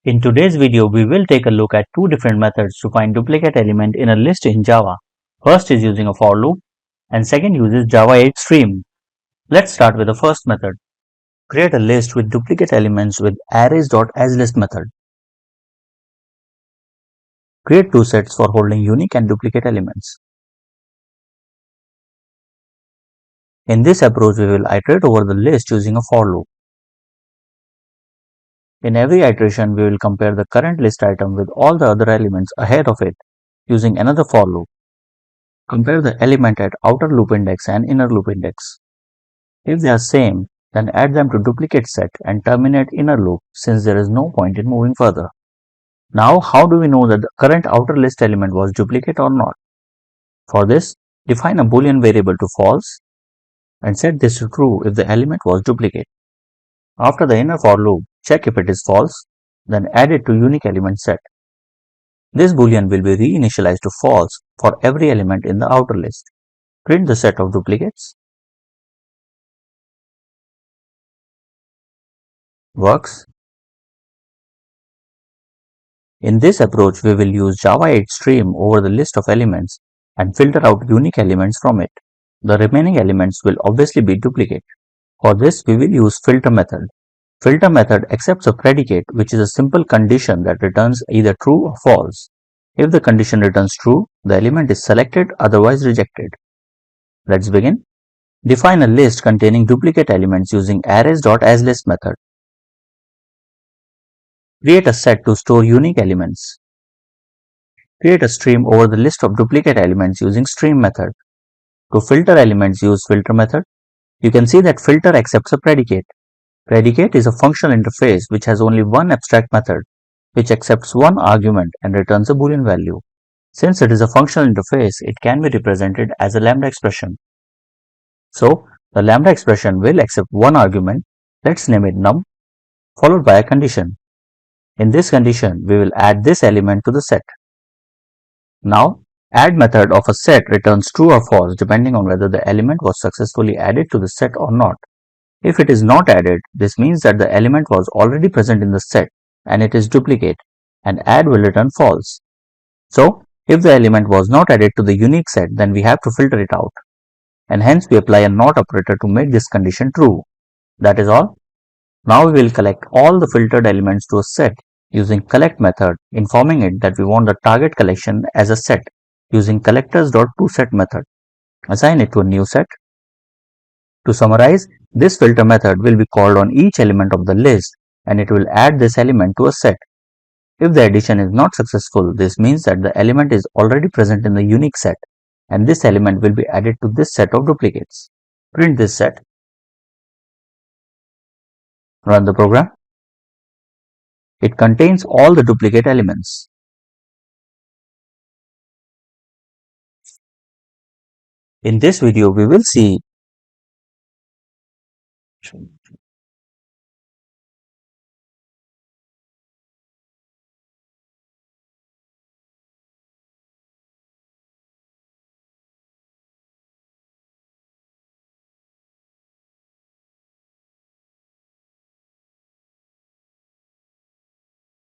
In today's video, we will take a look at two different methods to find duplicate element in a list in Java. First is using a for loop and second uses Java 8 stream. Let's start with the first method. Create a list with duplicate elements with arrays.asList method. Create two sets for holding unique and duplicate elements. In this approach, we will iterate over the list using a for loop. In every iteration, we will compare the current list item with all the other elements ahead of it using another for loop. Compare the element at outer loop index and inner loop index. If they are same, then add them to duplicate set and terminate inner loop since there is no point in moving further. Now, how do we know that the current outer list element was duplicate or not? For this, define a boolean variable to false and set this to true if the element was duplicate. After the inner for loop, check if it is false, then add it to unique element set. This boolean will be reinitialized to false for every element in the outer list. Print the set of duplicates. Works. In this approach, we will use Java 8 stream over the list of elements and filter out unique elements from it. The remaining elements will obviously be duplicate. For this, we will use filter method. Filter method accepts a predicate, which is a simple condition that returns either true or false. If the condition returns true, the element is selected, otherwise rejected. Let's begin. Define a list containing duplicate elements using arrays.asList method. Create a set to store unique elements. Create a stream over the list of duplicate elements using stream method. To filter elements, use filter method. You can see that filter accepts a predicate. Predicate is a functional interface which has only one abstract method, which accepts one argument and returns a boolean value. Since it is a functional interface, it can be represented as a lambda expression. So, the lambda expression will accept one argument, let's name it num, followed by a condition. In this condition, we will add this element to the set. Now, add method of a set returns true or false depending on whether the element was successfully added to the set or not. If it is not added, this means that the element was already present in the set and it is duplicate, and add will return false. So, if the element was not added to the unique set, then we have to filter it out, and hence we apply a not operator to make this condition true. That is all. Now we will collect all the filtered elements to a set using collect method, informing it that we want the target collection as a set using collectors.toSet method. Assign it to a new set. To summarize, this filter method will be called on each element of the list and it will add this element to a set. If the addition is not successful, this means that the element is already present in the unique set and this element will be added to this set of duplicates. Print this set. Run the program. It contains all the duplicate elements. In this video, we will see